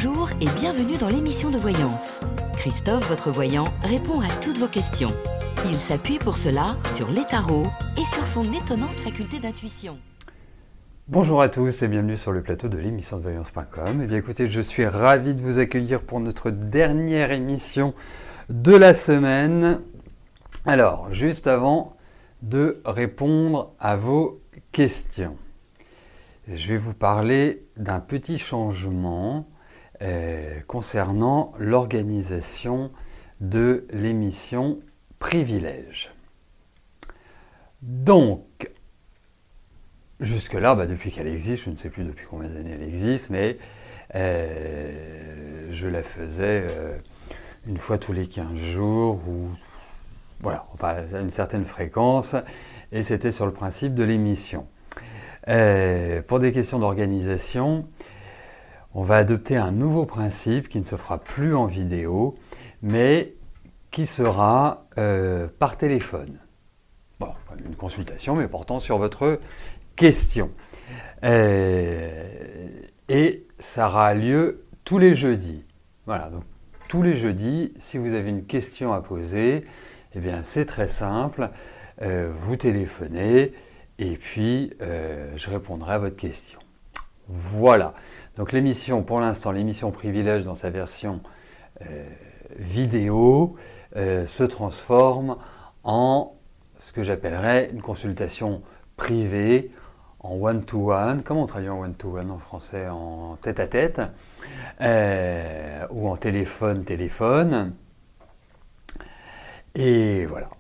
Bonjour et bienvenue dans l'émission de voyance. Christophe, votre voyant, répond à toutes vos questions. Il s'appuie pour cela sur les tarots et sur son étonnante faculté d'intuition. Bonjour à tous et bienvenue sur le plateau de l'émission de voyance.com. Eh bien écoutez, je suis ravi de vous accueillir pour notre dernière émission de la semaine. Alors, juste avant de répondre à vos questions, je vais vous parler d'un petit changement concernant l'organisation de l'émission Privilège. Donc, jusque-là, depuis qu'elle existe, je ne sais plus depuis combien d'années elle existe, mais je la faisais une fois tous les 15 jours, ou voilà, enfin à une certaine fréquence, et c'était sur le principe de l'émission. Pour des questions d'organisation, on va adopter un nouveau principe qui ne se fera plus en vidéo, mais qui sera par téléphone. Bon, une consultation, mais portant sur votre question. Et ça aura lieu tous les jeudis. Voilà, donc tous les jeudis, si vous avez une question à poser, eh bien c'est très simple, vous téléphonez et puis je répondrai à votre question. Voilà, donc l'émission, pour l'instant, l'émission Privilège dans sa version vidéo se transforme en ce que j'appellerais une consultation privée, en one-to-one. Comment on traduit en one-to-one en français? En tête-à-tête ou en téléphone. Et voilà.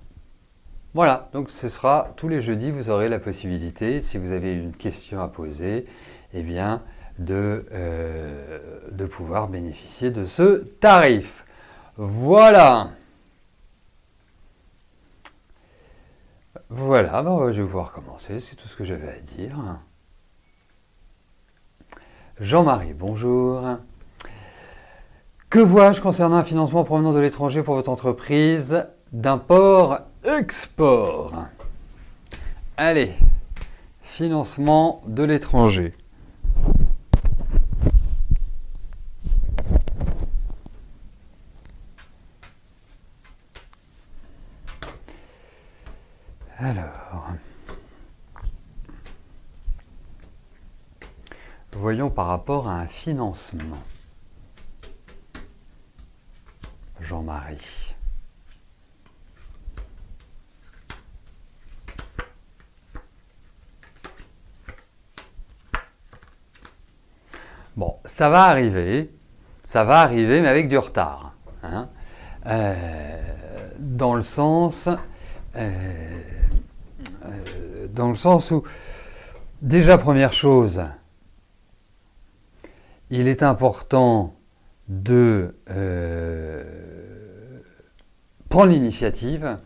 Voilà, donc ce sera tous les jeudis, vous aurez la possibilité, si vous avez une question à poser, eh bien, de pouvoir bénéficier de ce tarif. Voilà. Voilà, je vais pouvoir commencer, c'est tout ce que j'avais à dire. Jean-Marie, bonjour. Que vois-je concernant un financement en provenance de l'étranger pour votre entreprise d'import-export? Allez, financement de l'étranger. Alors, voyons par rapport à un financement. Jean-Marie. Bon, ça va arriver, mais avec du retard. Hein. Dans le sens où, déjà première chose, il est important de prendre l'initiative,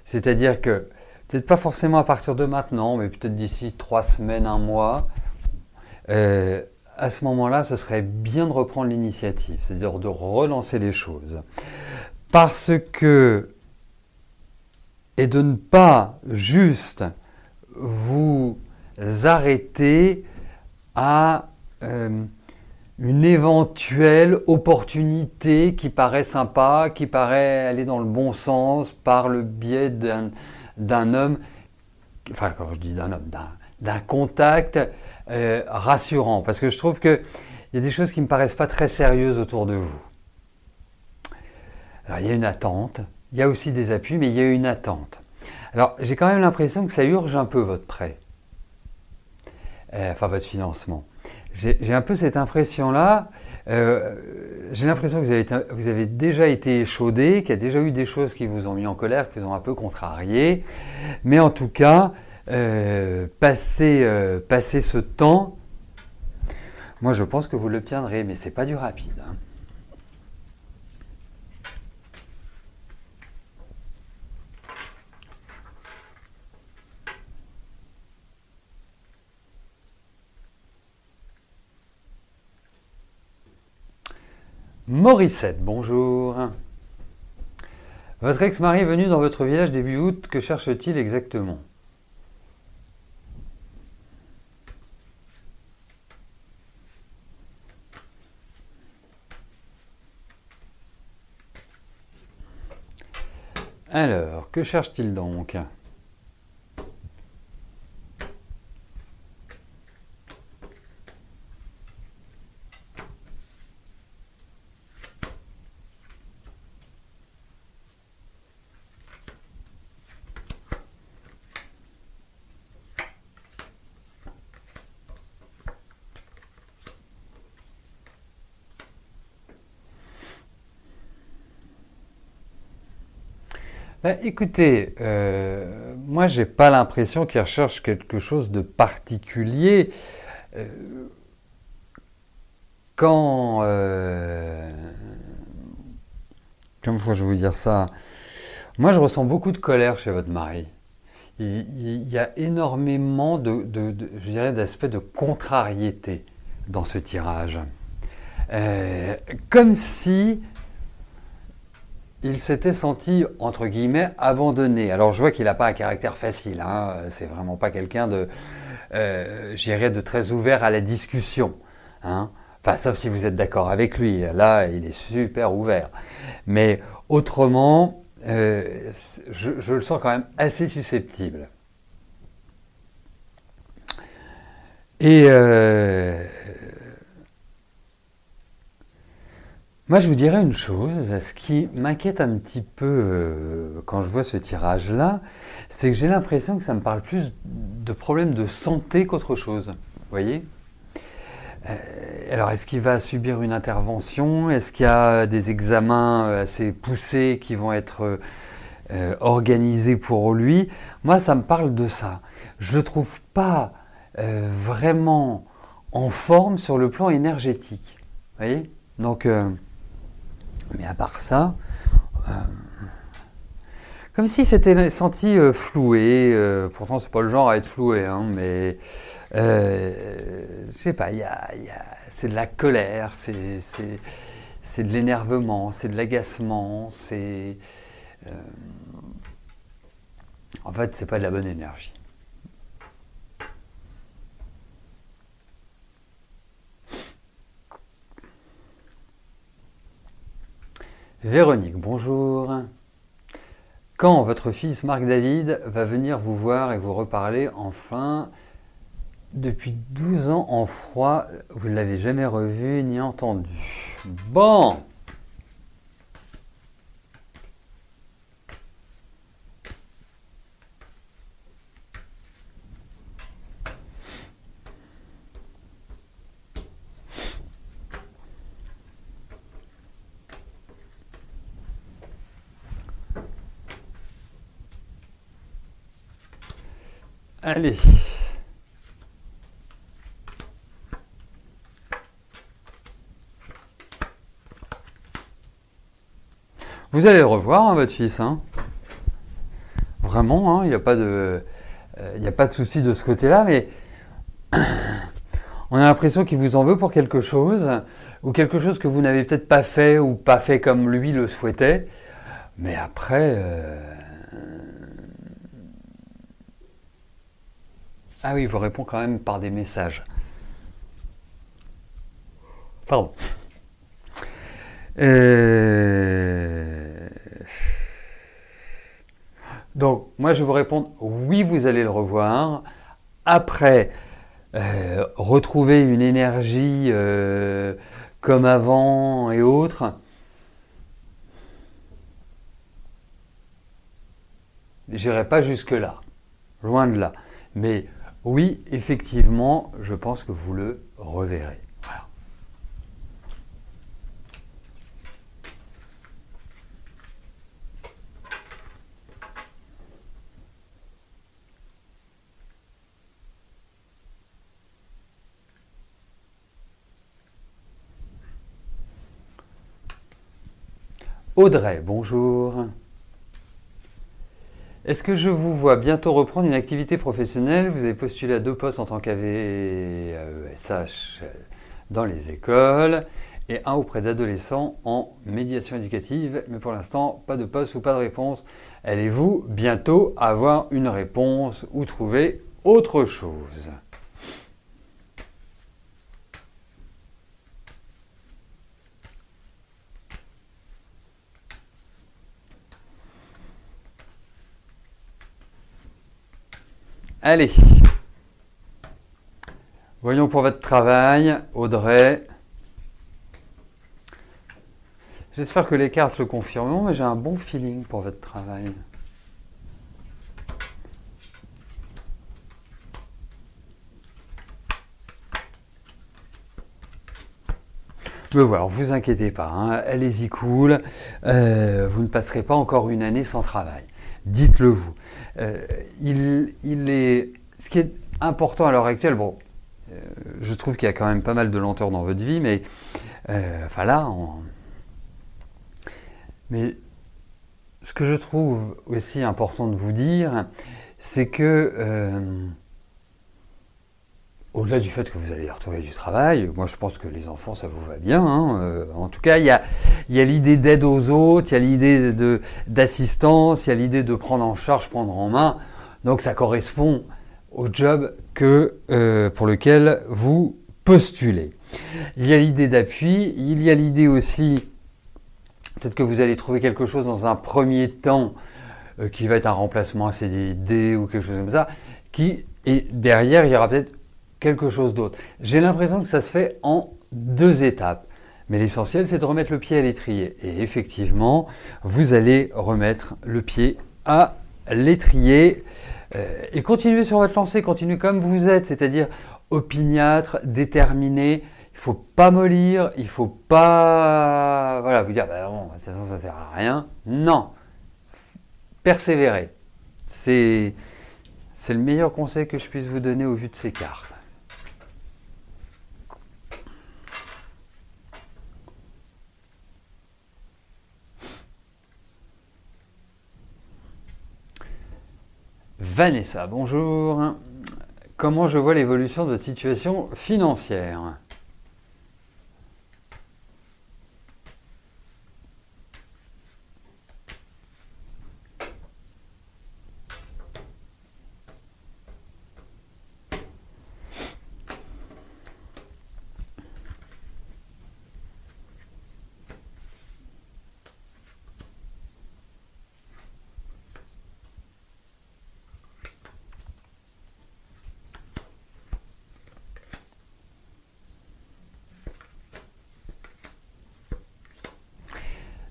c'est-à-dire que, peut-être pas forcément à partir de maintenant, mais peut-être d'ici 3 semaines, 1 mois, à ce moment-là, ce serait bien de reprendre l'initiative, c'est-à-dire de relancer les choses. Parce que, et de ne pas juste vous arrêter à une éventuelle opportunité qui paraît sympa, qui paraît aller dans le bon sens par le biais d'un homme, enfin quand je dis d'un homme, d'un contact rassurant. Parce que je trouve qu'il y a des choses qui ne me paraissent pas très sérieuses autour de vous. Alors il y a une attente, il y a aussi des appuis, mais il y a une attente. Alors j'ai quand même l'impression que ça urge un peu votre prêt, enfin votre financement. J'ai un peu cette impression-là, j'ai l'impression que vous avez déjà été échaudé, qu'il y a déjà eu des choses qui vous ont mis en colère, qui vous ont un peu contrarié, mais en tout cas, passer ce temps, moi je pense que vous l'obtiendrez, mais c'est pas du rapide. Hein. Morissette, bonjour. Votre ex-mari est venu dans votre village début août, que cherche-t-il exactement? Alors, que cherche-t-il donc? Écoutez, moi j'ai pas l'impression qu'il recherche quelque chose de particulier. Euh, quand, comment je vais vous dire ça? Moi je ressens beaucoup de colère chez votre mari. Il y a énormément je dirais, d'aspects de contrariété dans ce tirage. Comme si il s'était senti, entre guillemets, abandonné. Alors je vois qu'il n'a pas un caractère facile, hein. C'est vraiment pas quelqu'un de, je dirais, de très ouvert à la discussion, hein. Enfin, sauf si vous êtes d'accord avec lui, là il est super ouvert. Mais autrement, je le sens quand même assez susceptible. Et moi, je vous dirais une chose, ce qui m'inquiète un petit peu quand je vois ce tirage-là, c'est que j'ai l'impression que ça me parle plus de problèmes de santé qu'autre chose. Vous voyez? Alors, est-ce qu'il va subir une intervention? Est-ce qu'il y a des examens assez poussés qui vont être organisés pour lui? Moi, ça me parle de ça. Je ne le trouve pas vraiment en forme sur le plan énergétique. Vous voyez? Donc, mais à part ça, comme s'il s'était senti floué. Pourtant, c'est pas le genre à être floué, hein, mais je sais pas. C'est de la colère, c'est de l'énervement, c'est de l'agacement, en fait, c'est pas de la bonne énergie. Véronique, bonjour. Quand votre fils Marc David va venir vous voir et vous reparler enfin? Depuis 12 ans en froid, vous ne l'avez jamais revu ni entendu. Bon. Allez. Vous allez le revoir, hein, votre fils, hein. Vraiment, il n'y a pas de, y a pas de souci de ce côté-là, mais on a l'impression qu'il vous en veut pour quelque chose, ou quelque chose que vous n'avez peut-être pas fait, ou pas fait comme lui le souhaitait. Mais après, ah oui, il vous répond quand même par des messages. Pardon. Donc, moi, je vais vous répondre, oui, vous allez le revoir. Après, retrouver une énergie comme avant et autres, j'irai pas jusque-là, loin de là. Mais oui, effectivement, je pense que vous le reverrez. Voilà. Audrey, bonjour. Est-ce que je vous vois bientôt reprendre une activité professionnelle? Vous avez postulé à 2 postes en tant qu'AVSH dans les écoles et un auprès d'adolescents en médiation éducative, mais pour l'instant, pas de poste ou pas de réponse. Allez-vous bientôt avoir une réponse ou trouver autre chose? Allez. Voyons pour votre travail, Audrey. J'espère que les cartes le confirmeront, mais j'ai un bon feeling pour votre travail. Mais voilà, vous inquiétez pas, hein, allez-y cool, vous ne passerez pas encore une année sans travail. Dites-le vous. Ce qui est important à l'heure actuelle, bon, je trouve qu'il y a quand même pas mal de lenteur dans votre vie, mais enfin là, mais ce que je trouve aussi important de vous dire, c'est que au-delà du fait que vous allez retrouver du travail, moi je pense que les enfants ça vous va bien. Hein. En tout cas, il y a l'idée d'aide aux autres, il y a l'idée d'assistance, il y a l'idée de prendre en charge, prendre en main. Donc ça correspond au job pour lequel vous postulez. Il y a l'idée d'appui, il y a l'idée aussi, peut-être que vous allez trouver quelque chose dans un premier temps qui va être un remplacement à CDD ou quelque chose comme ça, et derrière il y aura peut-être quelque chose d'autre. J'ai l'impression que ça se fait en 2 étapes. Mais l'essentiel, c'est de remettre le pied à l'étrier. Et effectivement, vous allez remettre le pied à l'étrier et continuer sur votre lancée, continuer comme vous êtes, c'est-à-dire opiniâtre, déterminé. Il ne faut pas mollir, il ne faut pas vous dire bah bon, de toute façon, ça ne sert à rien. Non, persévérer. C'est le meilleur conseil que je puisse vous donner au vu de ces cartes. Vanessa, bonjour. Comment je vois l'évolution de votre situation financière ?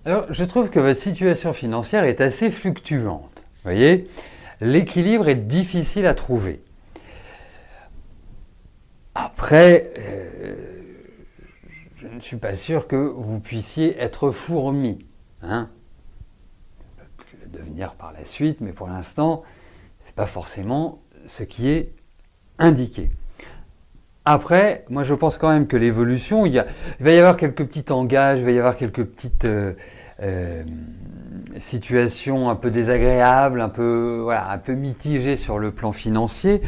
Alors, je trouve que votre situation financière est assez fluctuante. Vous voyez, l'équilibre est difficile à trouver. Après, je ne suis pas sûr que vous puissiez être fourmi. Hein, peut le devenir par la suite, mais pour l'instant, ce n'est pas forcément ce qui est indiqué. Après, moi je pense quand même que l'évolution, il va y avoir quelques petits engages, il va y avoir quelques petites situations un peu désagréables, un peu mitigées sur le plan financier.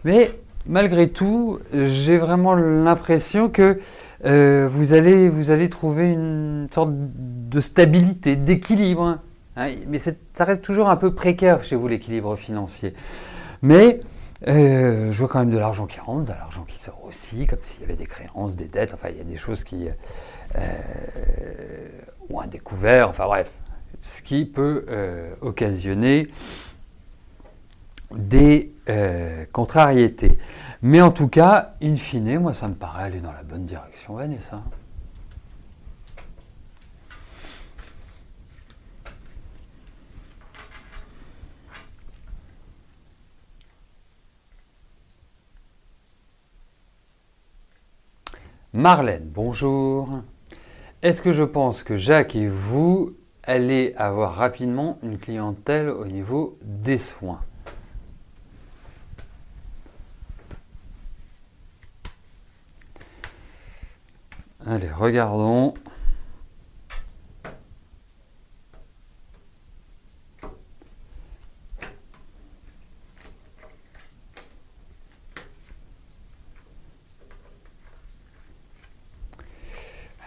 Mais malgré tout, j'ai vraiment l'impression que vous allez trouver une sorte de stabilité, d'équilibre. Hein, mais ça reste toujours un peu précaire chez vous l'équilibre financier. Mais je vois quand même de l'argent qui rentre, de l'argent qui sort aussi, comme s'il y avait des créances, des dettes, enfin il y a des choses qui ou un découvert, enfin bref, ce qui peut occasionner des contrariétés. Mais en tout cas, in fine, moi ça me paraît aller dans la bonne direction, Vanessa. Marlène, bonjour. Est-ce que je pense que Jacques et vous allez avoir rapidement une clientèle au niveau des soins ? Allez, regardons.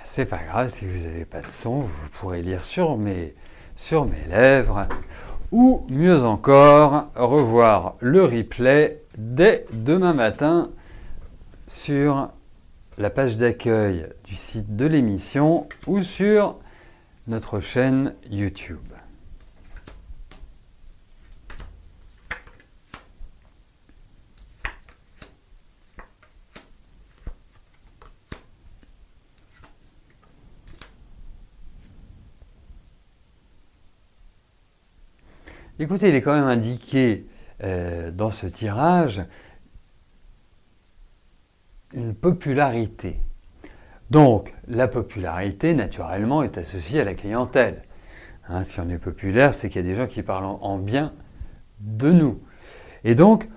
C'est pas grave, si vous n'avez pas de son, vous pourrez lire sur mes lèvres. Ou mieux encore, revoir le replay dès demain matin sur la page d'accueil du site de l'émission ou sur notre chaîne YouTube. Écoutez, il est quand même indiqué dans ce tirage une popularité. Donc, la popularité, naturellement, est associée à la clientèle. Hein, si on est populaire, c'est qu'il y a des gens qui parlent en bien de nous. Et donc,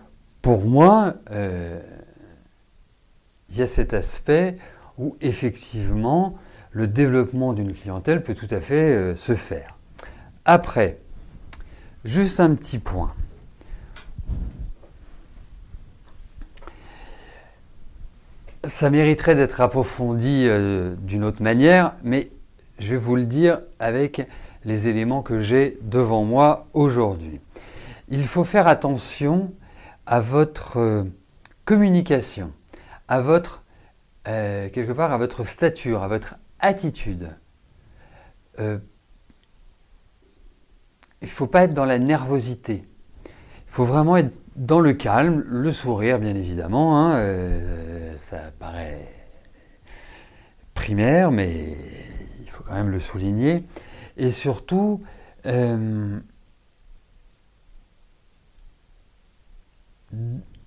pour moi, il y a cet aspect où, effectivement, le développement d'une clientèle peut tout à fait se faire. Après, juste un petit point. Ça mériterait d'être approfondi d'une autre manière, mais je vais vous le dire avec les éléments que j'ai devant moi aujourd'hui. Il faut faire attention à votre communication, à votre, quelque part, à votre stature, à votre attitude. Il ne faut pas être dans la nervosité. Il faut vraiment être dans le calme, le sourire, bien évidemment. Hein, ça paraît primaire, mais il faut quand même le souligner. Et surtout,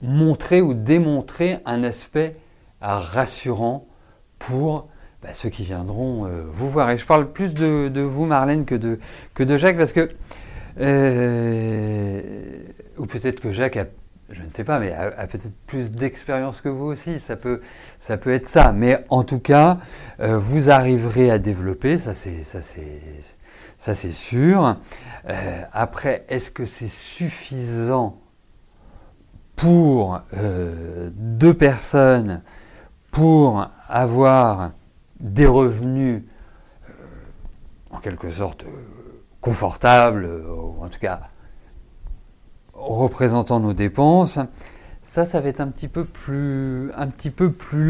montrer ou démontrer un aspect rassurant pour ceux qui viendront vous voir. Et je parle plus de vous, Marlène, que de Jacques, parce que ou peut-être que Jacques a, je ne sais pas, mais a peut-être plus d'expérience que vous aussi, ça peut être ça. Mais en tout cas, vous arriverez à développer, ça c'est sûr. Après, est-ce que c'est suffisant pour deux personnes pour avoir des revenus en quelque sorte confortables, ou en tout cas représentant nos dépenses? Ça va être un petit peu plus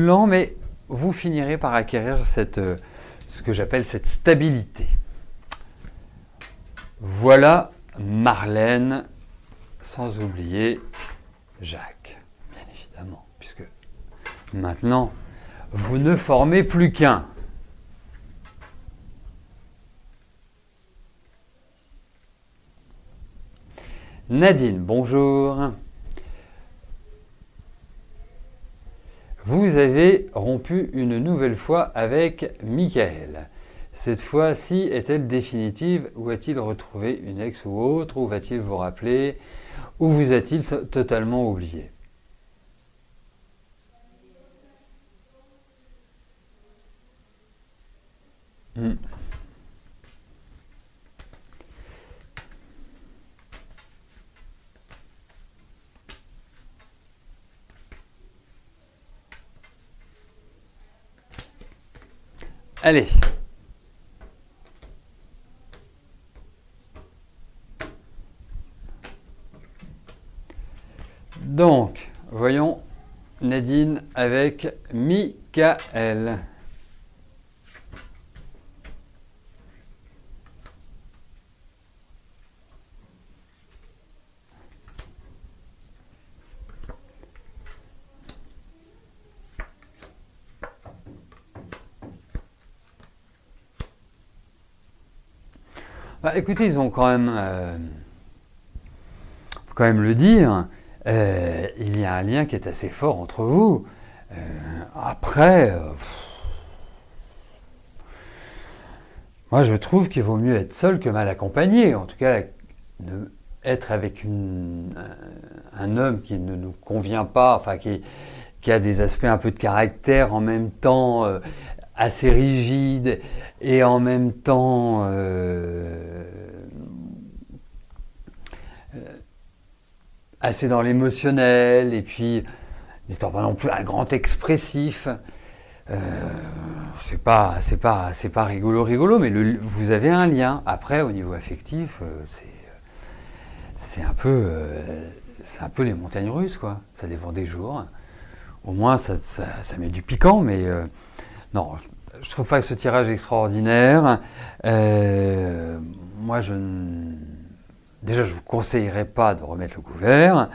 lent, mais vous finirez par acquérir ce que j'appelle cette stabilité. Voilà Marlène, sans oublier Jacques, bien évidemment, puisque maintenant, vous ne formez plus qu'un. Nadine, bonjour. Vous avez rompu une nouvelle fois avec Michael. Cette fois-ci est-elle définitive ou a-t-il retrouvé une ex ou autre, ou va-t-il vous rappeler, ou vous a-t-il totalement oublié? Allez. Donc, voyons Nadine avec Michael. Écoutez, ils ont quand même, faut quand même le dire, il y a un lien qui est assez fort entre vous. Après, moi je trouve qu'il vaut mieux être seul que mal accompagné. En tout cas, être avec un homme qui ne nous convient pas, enfin qui a des aspects un peu de caractère, en même temps assez rigide, et en même temps assez dans l'émotionnel, et puis n'étant pas non plus un grand expressif. C'est pas rigolo, mais vous avez un lien. Après, au niveau affectif, c'est un peu les montagnes russes, quoi. Ça dépend des jours. Au moins, ça met du piquant, mais non, je trouve pas que ce tirage est extraordinaire. Moi, déjà, je vous conseillerais pas de remettre le couvert.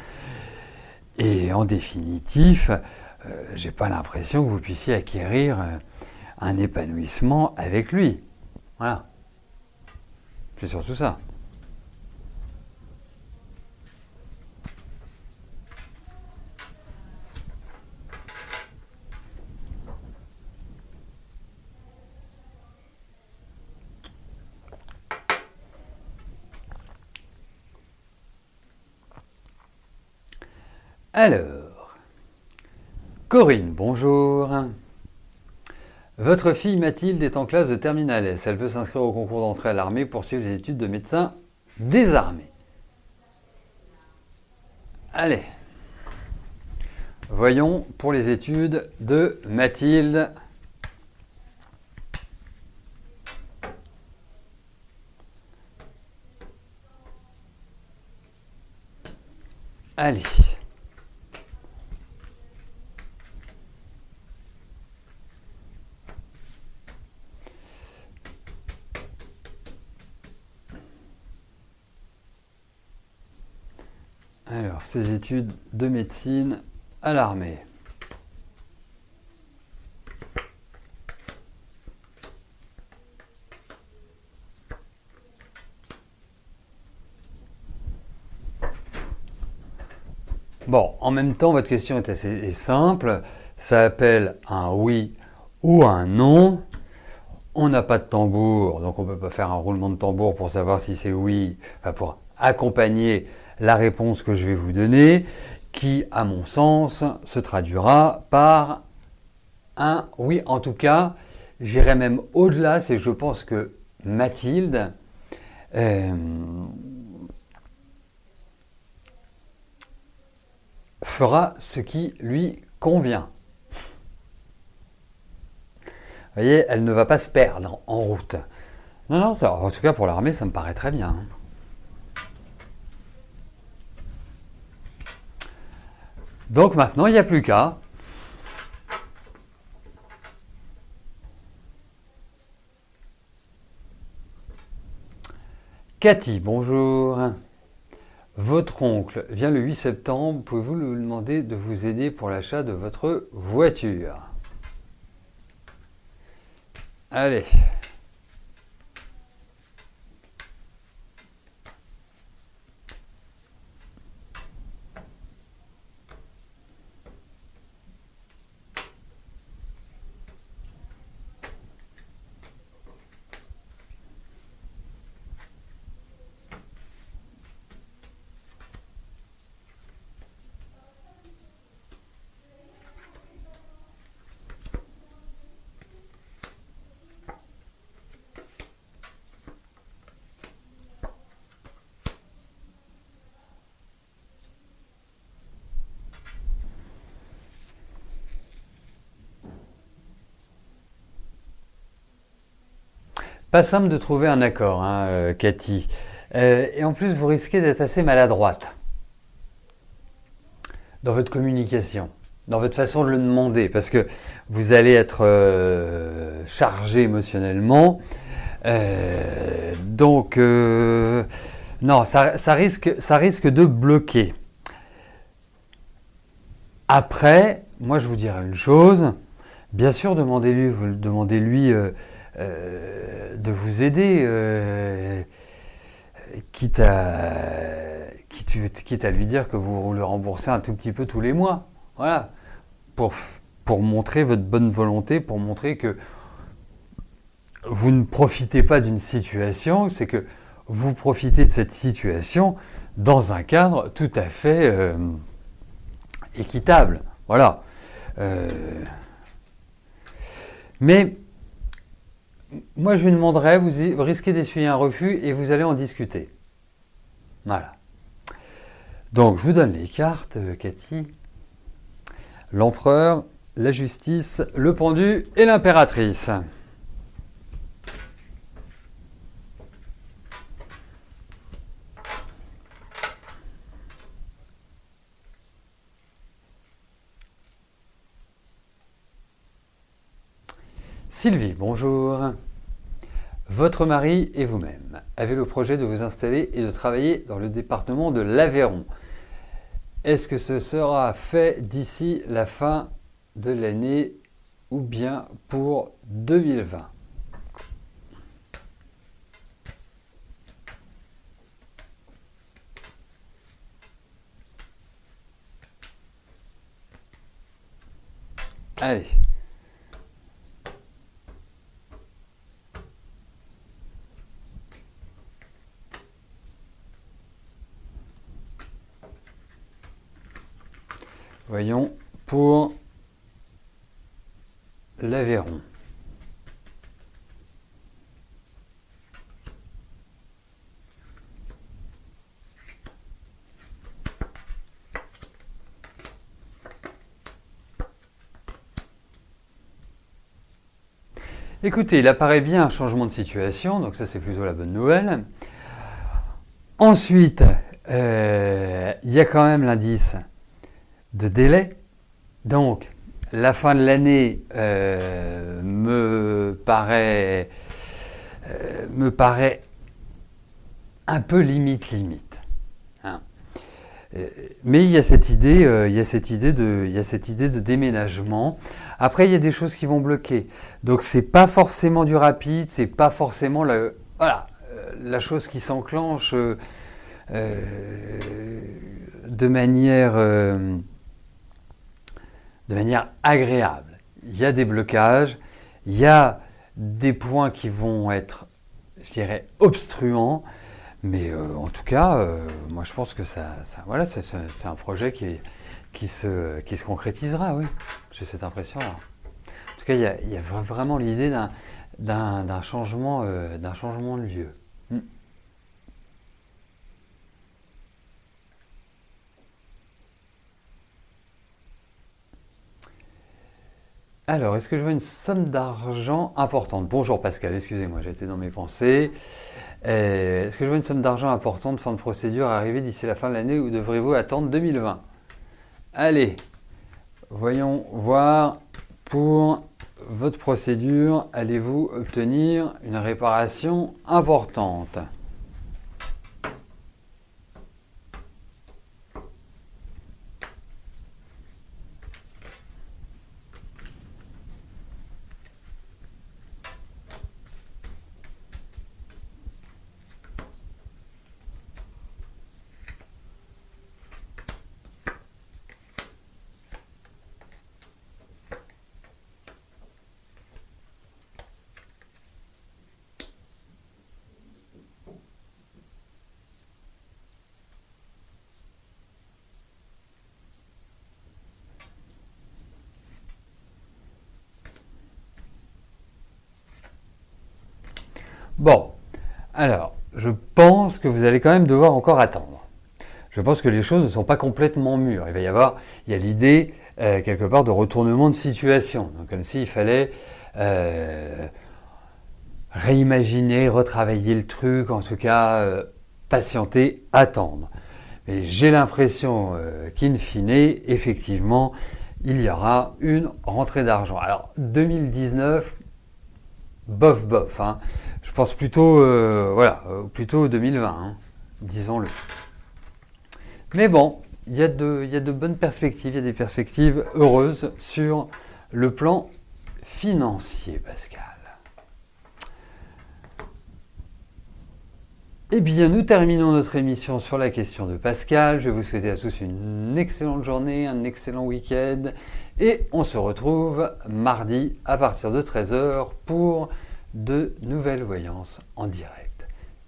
Et en définitif, j'ai pas l'impression que vous puissiez acquérir un épanouissement avec lui. Voilà. C'est surtout ça. Alors, Corinne, bonjour. Votre fille Mathilde est en classe de terminale S. Elle veut s'inscrire au concours d'entrée à l'armée pour suivre les études de médecin des armées. Allez, voyons pour les études de Mathilde. Allez. Alors, ces études de médecine à l'armée. Bon, en même temps, votre question est assez simple. Ça appelle un oui ou un non. On n'a pas de tambour, donc on ne peut pas faire un roulement de tambour pour savoir si c'est oui, enfin pour accompagner la réponse que je vais vous donner, qui, à mon sens, se traduira par un oui. En tout cas, j'irai même au-delà, c'est que je pense que Mathilde fera ce qui lui convient. Vous voyez, elle ne va pas se perdre en route. Non, non, ça, en tout cas pour l'armée, ça me paraît très bien. Donc maintenant, il n'y a plus qu'à. Cathy, bonjour. Votre oncle vient le 8 septembre. Pouvez-vous lui demander de vous aider pour l'achat de votre voiture? Allez. Pas simple de trouver un accord, hein, Cathy. Et en plus, vous risquez d'être assez maladroite dans votre communication, dans votre façon de le demander, parce que vous allez être chargé émotionnellement. Donc, non, ça risque de bloquer. Après, moi, je vous dirais une chose. Bien sûr, demandez-lui de vous aider, quitte à lui dire que vous le remboursez un tout petit peu tous les mois. Voilà. Pour montrer votre bonne volonté, pour montrer que vous ne profitez pas d'une situation, c'est que vous profitez de cette situation dans un cadre tout à fait équitable. Voilà. Mais moi, je lui demanderais, vous risquez d'essuyer un refus et vous allez en discuter. Voilà. Donc, je vous donne les cartes, Cathy. L'empereur, la justice, le pendu et l'impératrice. Sylvie, bonjour. Votre mari et vous-même avez le projet de vous installer et de travailler dans le département de l'Aveyron. Est-ce que ce sera fait d'ici la fin de l'année ou bien pour 2020? Allez. Voyons pour l'Aveyron. Écoutez, il apparaît bien un changement de situation, donc ça c'est plutôt la bonne nouvelle. Ensuite, il y a quand même l'indice de délai. Donc, la fin de l'année me paraît un peu limite. Hein. Mais il y a cette idée, de déménagement. Après, il y a des choses qui vont bloquer. Donc, c'est pas forcément du rapide, c'est pas forcément la chose qui s'enclenche de manière agréable. Il y a des blocages, il y a des points qui vont être, je dirais, obstruants, mais en tout cas, moi je pense que voilà, c'est un projet qui se concrétisera, oui. J'ai cette impression-là. En tout cas, il y a vraiment l'idée d'un changement de lieu. Alors, est-ce que je vois une somme d'argent importante? Bonjour Pascal, excusez-moi, j'étais dans mes pensées. Est-ce que je vois une somme d'argent importante, fin de procédure, arriver d'ici la fin de l'année ou devrez-vous attendre 2020? Allez, voyons voir pour votre procédure, allez-vous obtenir une réparation importante? Bon, alors, je pense que vous allez quand même devoir encore attendre. Je pense que les choses ne sont pas complètement mûres. Il y a l'idée, quelque part, de retournement de situation. Donc, comme s'il fallait réimaginer, retravailler le truc, en tout cas, patienter, attendre. Mais j'ai l'impression qu'in fine, effectivement, il y aura une rentrée d'argent. Alors, 2019, bof, hein. Je pense plutôt, plutôt 2020, hein, disons-le. Mais bon, il y a de bonnes perspectives, il y a des perspectives heureuses sur le plan financier, Pascal. Eh bien, nous terminons notre émission sur la question de Pascal. Je vais vous souhaiter à tous une excellente journée, un excellent week-end. Et on se retrouve mardi à partir de 13h pour de nouvelles voyances en direct.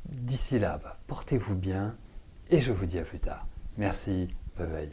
D'ici là, portez-vous bien et je vous dis à plus tard. Merci, bye bye.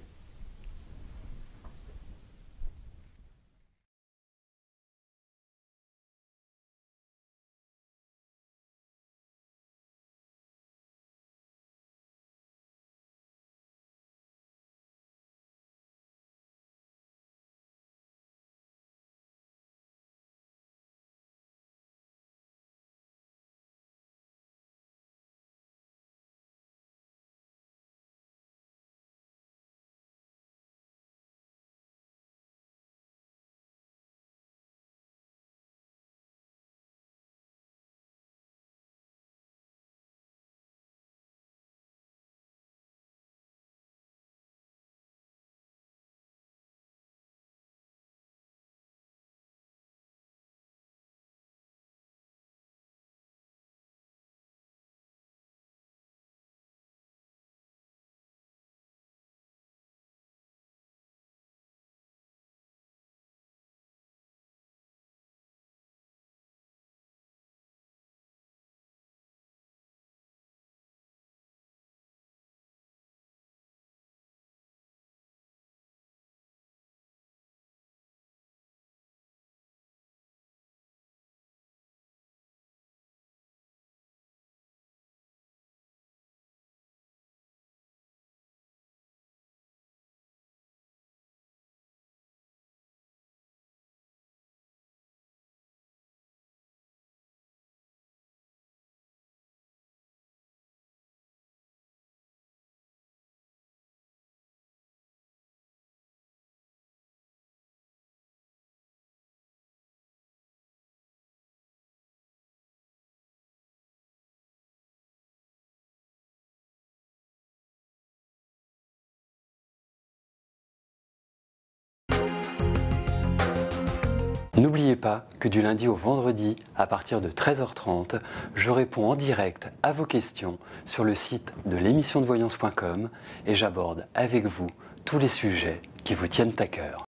N'oubliez pas que du lundi au vendredi, à partir de 13h30, je réponds en direct à vos questions sur le site de l'émissiondevoyance.com et j'aborde avec vous tous les sujets qui vous tiennent à cœur.